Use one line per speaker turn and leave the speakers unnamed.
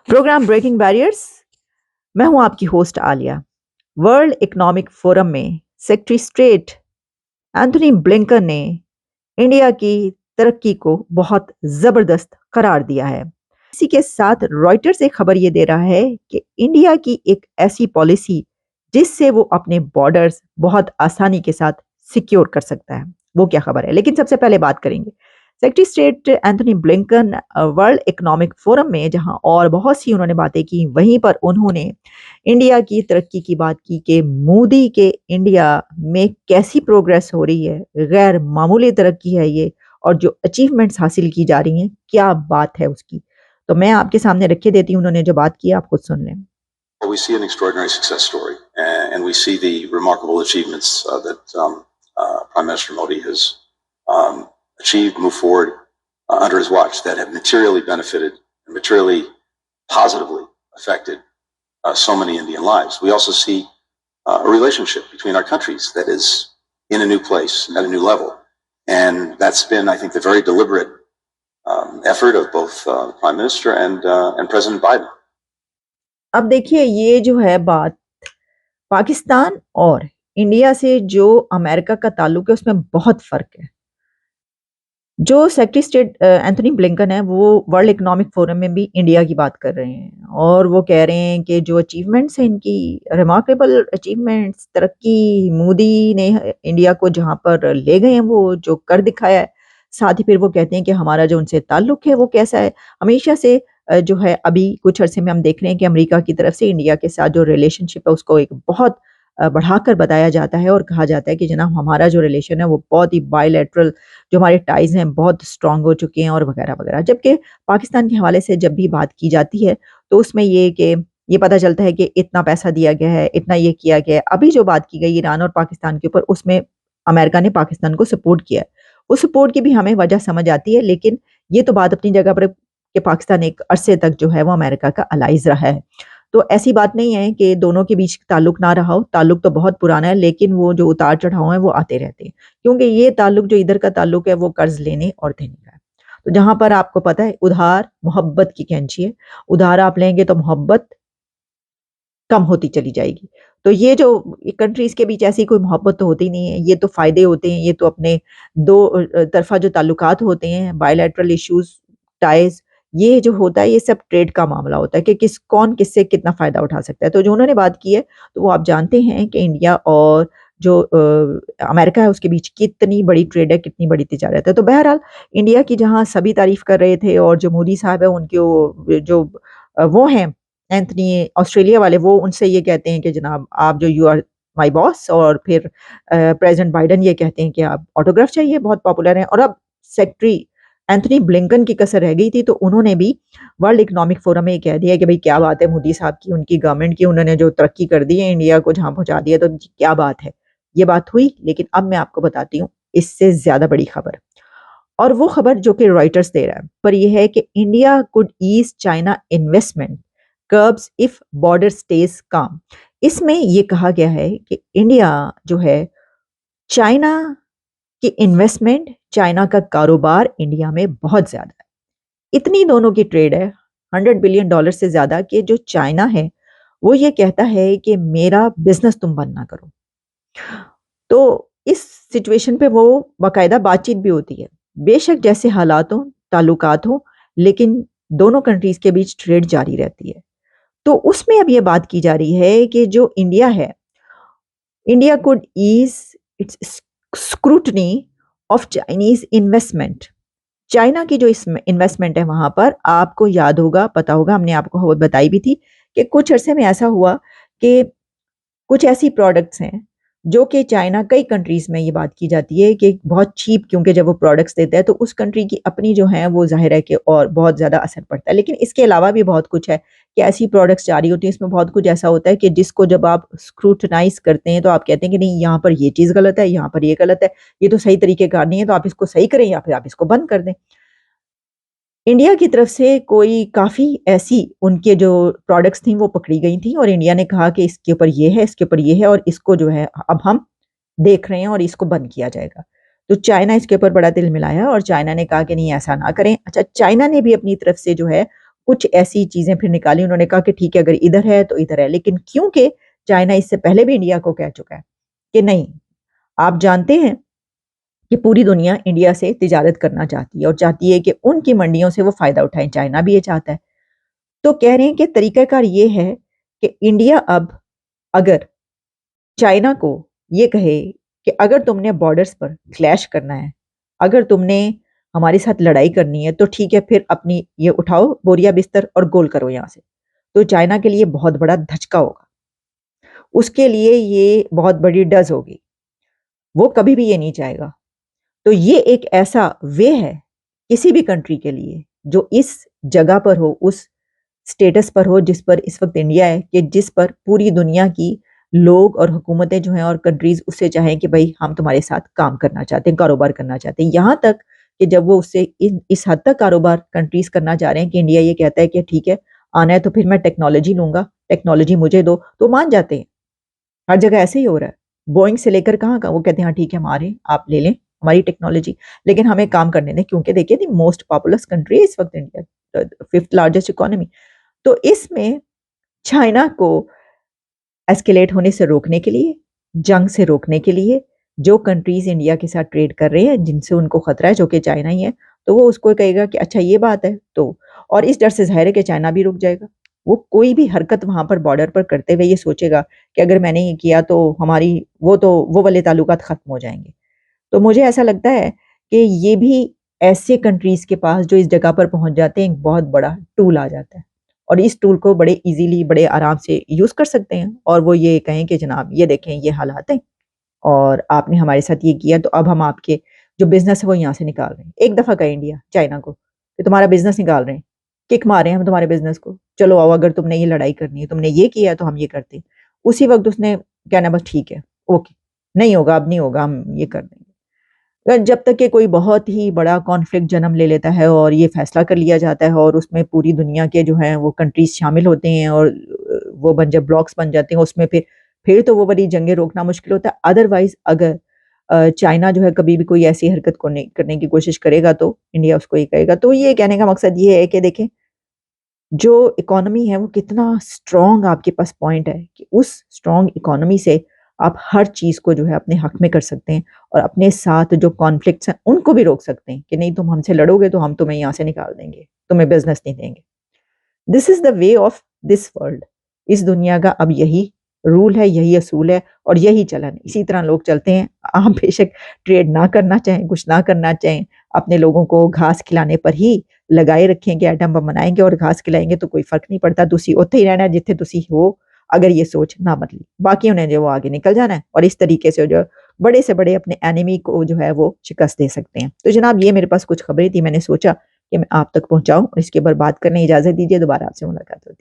Programme breaking barriers. मैं हूं आपकी host Alia. World economic forum में सेक्रेटरी स्टेट एंथनी ब्लिंकन ने इंडिया की तरक्की को बहुत जबरदस्त करार दिया है। इसी के साथ रॉयटर्स एक खबर ये दे रहा है कि इंडिया की एक ऐसी पॉलिसी जिससे वो अपने बॉर्डर्स बहुत आसानी के साथ सिक्योर कर सकता है। वो क्या खबर है, लेकिन सबसे पहले बात करेंगे secretary state Anthony Blinken world economic forum में, जहां और बहुत सी उन्होंने बातें की, वहीं पर उन्होंने इंडिया की तरक्की की बात की कि मोदी के इंडिया में कैसी प्रोग्रेस हो रही है, गैर मामूली तरक्की है ये, और जो अचीवमेंट्स हासिल की जा रही हैं क्या बात है उसकी। तो मैं आपके सामने रखे देती हूँ उन्होंने जो बात की, आप खुद सुन लें।
Well, we see an extraordinary success story, and we see the remarkable achievements that Prime Minister Modi has achieved, moved forward under his watch that have materially benefited and materially positively affected so many Indian lives. We also see a relationship between our countries that is in a new place, at a new level. And that's been, I think, the very deliberate effort of both the Prime Minister and President Biden.
अब देखिए, ये जो है बात पाकिस्तान और India से जो America का ताल्लुक है उसमें बहुत फर्क है। जो सेक्रेटरी स्टेट एंथनी ब्लिंकन है वो वर्ल्ड इकोनॉमिक फोरम में भी इंडिया की बात कर रहे हैं और वो कह रहे हैं कि जो अचीवमेंट्स हैं इनकी रिमार्केबल अचीवमेंट्स, तरक्की मोदी ने इंडिया को जहाँ पर ले गए हैं वो जो कर दिखाया है। साथ ही फिर वो कहते हैं कि हमारा जो उनसे ताल्लुक है वो कैसा है। हमेशा से जो है अभी कुछ अरसे में हम देख रहे हैं कि अमेरिका की तरफ से इंडिया के साथ जो रिलेशनशिप है उसको एक बहुत बढ़ाकर बताया जाता है और कहा जाता है कि जनाब हमारा जो रिलेशन है वो बहुत ही बायलैटरल, जो हमारे टाइज़ हैं बहुत स्ट्रॉन्ग हो चुके हैं और वगैरह वगैरह। जबकि पाकिस्तान के हवाले से जब भी बात की जाती है तो उसमें ये पता चलता है कि इतना पैसा दिया गया है, इतना ये किया गया है। अभी जो बात की गई ईरान और पाकिस्तान के ऊपर, उसमें अमेरिका ने पाकिस्तान को सपोर्ट किया है। उस सपोर्ट की भी हमें वजह समझ आती है, लेकिन ये तो बात अपनी जगह पर है कि पाकिस्तान एक अरसे तक जो है वो अमेरिका का अलाइज़ रहा है। तो ऐसी बात नहीं है कि दोनों के बीच ताल्लुक ना रहा हो, ताल्लुक तो बहुत पुराना है, लेकिन वो जो उतार-चढ़ाव हैं वो आते रहते हैं। क्योंकि ये ताल्लुक जो इधर का ताल्लुक है वो कर्ज लेने और देने का है। तो जहाँ पर आपको पता है उधार मोहब्बत की कैंची है, उधार आप लेंगे तो मोहब्बत कम होती चली जाएगी। तो ये जो कंट्रीज़ के बीच ऐसी कोई मोहब्बत तो होती नहीं है, ये तो फ़ायदे होते हैं, ये तो अपने दो तरफ़ा जो ताल्लुकात होते हैं, बायलैटरल इश्यूज़, टाइज़, ये जो होता है ये सब ट्रेड का मामला होता है कि कौन किससे कितना फ़ायदा उठा सकता है। तो जो उन्होंने बात की है, तो वो आप जानते हैं कि इंडिया और जो अमेरिका है उसके बीच कितनी बड़ी ट्रेड है, कितनी बड़ी तिजारत है। तो बहरहाल इंडिया की जहाँ सभी तारीफ़ कर रहे थे और जो मोदी साहब है उनके वो हैं एंथनी ऑस्ट्रेलिया वाले, वो उनसे ये कहते हैं कि जनाब आप जो यू आर माय बॉस, और फिर प्रेज़िडेंट बाइडेन ये कहते हैं कि आप ऑटोग्राफ चाहिए, बहुत पॉपुलर हैं। और अब सेक्रेटरी एंथनी ब्लिंकन की कसर रह गई थी, तो उन्होंने भी वर्ल्ड इकोनॉमिक फोरम में ये कह दिया कि भाई क्या बात है मोदी साहब की, उनकी गवर्नमेंट की, उन्होंने जो तरक्की कर दी है, इंडिया को जहाँ पहुँचा दिया, तो क्या बात है। ये बात हुई, लेकिन अब मैं आपको बताती हूँ इससे ज़्यादा बड़ी खबर। और वो खबर जो कि रॉयटर्स दे रहा है, पर ये है कि India could ease China investment curbs if border stage काम। इसमें ये कहा गया है कि इंडिया जो है चाइना की इन्वेस्टमेंट, चाइना का कारोबार इंडिया में बहुत ज़्यादा है। इतनी दोनों की ट्रेड है $100 बिलियन से ज़्यादा, कि जो चाइना है वो ये कहता है कि मेरा बिजनेस तुम बंद ना करो। तो इस सिचुएशन पे वो बाकायदा बातचीत भी होती है। बेशक जैसे हालात हों, ताल्लुकात हों, लेकिन दोनों कंट्रीज़ के बीच ट्रेड जारी रहती है। तो उसमें अब ये बात की जा रही है कि जो इंडिया है, India could ease it's scrutiny of Chinese investment. China की जो इन्वेस्टमेंट है वहाँ पर, आपको याद होगा, पता होगा, हमने आपको बताई भी थी कि कुछ अरसे में ऐसा हुआ कि कुछ ऐसी प्रोडक्ट्स हैं जो कि चाइना, कई कंट्रीज़ में ये बात की जाती है कि बहुत चीप, क्योंकि जब वो प्रोडक्ट्स देता है तो उस कंट्री की अपनी जो हैं वो ज़ाहिर है कि और बहुत ज़्यादा असर पड़ता है। लेकिन इसके अलावा भी बहुत कुछ है कि ऐसी प्रोडक्ट्स जारी होती हैं, इसमें बहुत कुछ ऐसा होता है कि जिसको जब आप स्क्रूटनाइज़ करते हैं तो आप कहते हैं कि नहीं, यहाँ पर ये चीज़ गलत है, यहाँ पर ये गलत है, ये तो सही तरीके का नहीं है, तो आप इसको सही करें या फिर आप इसको बंद कर दें। इंडिया की तरफ से कोई काफ़ी ऐसी उनके जो प्रोडक्ट्स थी वो पकड़ी गई थी और इंडिया ने कहा कि इसके ऊपर ये है, इसके ऊपर ये है, और इसको जो है अब हम देख रहे हैं और इसको बंद किया जाएगा। तो चाइना इसके ऊपर बड़ा दिल मिलाया और चाइना ने कहा कि नहीं, ऐसा ना करें। अच्छा, चाइना ने भी अपनी तरफ से जो है کچھ ایسی چیزیں پھر نکالی، انہوں نے کہا کہ ٹھیک ہے اگر ادھر ہے تو ادھر ہے، لیکن کیونکہ چائنا اس سے پہلے بھی انڈیا کو کہہ چکا ہے کہ نہیں، آپ جانتے ہیں کہ پوری دنیا انڈیا سے تجارت کرنا چاہتی ہے اور چاہتی ہے کہ ان کی منڈیوں سے وہ فائدہ اٹھائیں، چائنا بھی یہ چاہتا ہے. تو کہہ رہے ہیں کہ طریقہ کار یہ ہے کہ انڈیا اب اگر چائنا کو یہ کہے کہ اگر تم نے بارڈرز پر کلیش کرنا ہے، اگر تم نے ہمارے ساتھ لڑائی کرنی ہے تو ٹھیک ہے، پھر اپنی یہ اٹھاؤ بوریا بستر اور گول کرو یہاں سے، تو چائنا کے لیے بہت بڑا دھچکا ہوگا، اس کے لیے یہ بہت بڑی ڈز ہوگی، وہ کبھی بھی یہ نہیں چاہے گا. تو یہ ایک ایسا وے ہے کسی بھی کنٹری کے لیے جو اس جگہ پر ہو، اس سٹیٹس پر ہو جس پر اس وقت انڈیا ہے، کہ جس پر پوری دنیا کی لوگ اور حکومتیں جو ہیں اور کنٹریز اس سے چاہیں کہ بھائی ہم تمہارے ساتھ کام کرنا چاہتے ہیں، کاروبار کرنا چاہتے ہیں، یہاں تک کہ جب وہ اس سے اس حد تک کاروبار کنٹریز کرنا چاہ رہے ہیں کہ انڈیا یہ کہتا ہے کہ ٹھیک ہے آنا ہے تو پھر میں ٹیکنالوجی لوں گا، ٹیکنالوجی مجھے دو، تو مان جاتے ہیں. ہر جگہ ایسے ہی ہو رہا ہے، بوئنگ سے لے کر کہاں کا وہ کہتے ہیں ہاں ٹھیک ہے ہمارے آپ لے لیں ہماری ٹیکنالوجی، لیکن ہمیں کام کرنے دیں، کیونکہ دیکھیے دی موسٹ پاپولس کنٹری ہے اس وقت انڈیا، 5th لارجسٹ اکانومی. تو اس میں چائنا کو ایسکیلیٹ ہونے سے روکنے کے لیے، جنگ سے روکنے کے لیے، جو کنٹریز انڈیا کے ساتھ ٹریڈ کر رہے ہیں جن سے ان کو خطرہ ہے جو کہ چائنا ہی ہے، تو وہ اس کو کہے گا کہ اچھا یہ بات ہے تو، اور اس ڈر سے ظاہر ہے کہ چائنا بھی رک جائے گا. وہ کوئی بھی حرکت وہاں پر بارڈر پر کرتے ہوئے یہ سوچے گا کہ اگر میں نے یہ کیا تو ہماری وہ والے تعلقات ختم ہو جائیں گے. تو مجھے ایسا لگتا ہے کہ یہ بھی ایسے کنٹریز کے پاس جو اس جگہ پر پہنچ جاتے ہیں ایک بہت بڑا ٹول آ جاتا ہے، اور اس ٹول کو بڑے ایزیلی بڑے آرام سے یوز کر سکتے ہیں، اور وہ یہ کہیں کہ جناب یہ دیکھیں یہ حالات ہیں اور آپ نے ہمارے ساتھ یہ کیا تو اب ہم آپ کے جو بزنس ہے وہ یہاں سے نکال رہے ہیں. ایک دفعہ کہا انڈیا چائنا کو کہ تمہارا بزنس نکال رہے ہیں، کک مار رہے ہیں ہم تمہارے بزنس کو، چلو آؤ اگر تم نے یہ لڑائی کرنی ہے، تم نے یہ کیا ہے تو ہم یہ کرتے ہیں. اسی وقت اس نے کہنا بس ٹھیک ہے اوکے، نہیں ہوگا اب نہیں ہوگا، ہم یہ کر دیں گے. جب تک کہ کوئی بہت ہی بڑا کانفلکٹ جنم لے لیتا ہے اور یہ فیصلہ کر لیا جاتا ہے اور اس میں پوری دنیا کے جو ہیں وہ کنٹریز شامل ہوتے ہیں اور وہ جب بلاکس بن جاتے ہیں اس میں پھر تو وہ بڑی جنگیں روکنا مشکل ہوتا ہے. ادروائز اگر چائنا جو ہے کبھی بھی کوئی ایسی حرکت کرنے کی کوشش کرے گا تو انڈیا اس کو یہ کہے گا. تو یہ کہنے کا مقصد یہ ہے کہ دیکھیں جو اکانومی ہے وہ کتنا اسٹرانگ آپ کے پاس پوائنٹ ہے کہ اس اسٹرانگ اکانومی سے آپ ہر چیز کو جو ہے اپنے حق میں کر سکتے ہیں اور اپنے ساتھ جو کانفلکٹس ہیں ان کو بھی روک سکتے ہیں کہ نہیں تم ہم سے لڑو گے تو ہم تمہیں یہاں سے نکال دیں گے، تمہیں بزنس نہیں دیں گے. دس از دا وے آف دس ورلڈ. اس دنیا کا اب یہی رول ہے، یہی اصول ہے اور یہی چلن. اسی طرح لوگ چلتے ہیں. آپ بے شک ٹریڈ نہ کرنا چاہیں، کچھ نہ کرنا چاہیں، اپنے لوگوں کو گھاس کھلانے پر ہی لگائے رکھیں کہ ایٹم بم بنائیں گے اور گھاس کھلائیں گے تو کوئی فرق نہیں پڑتا، تسی اوتھے ہی رہنا جتھے تسی ہو، اگر یہ سوچ نہ بدلی. باقی انہیں جو وہ آگے نکل جانا ہے اور اس طریقے سے جو بڑے سے بڑے اپنے اینیمی کو جو ہے وہ شکست دے سکتے ہیں. تو جناب یہ میرے پاس کچھ خبریں تھی، میں نے سوچا کہ میں آپ تک پہنچاؤں اور اس کے اوپر بات کرنے اجازت دیجیے، دوبارہ آپ سے ملاقات ہوتی ہے.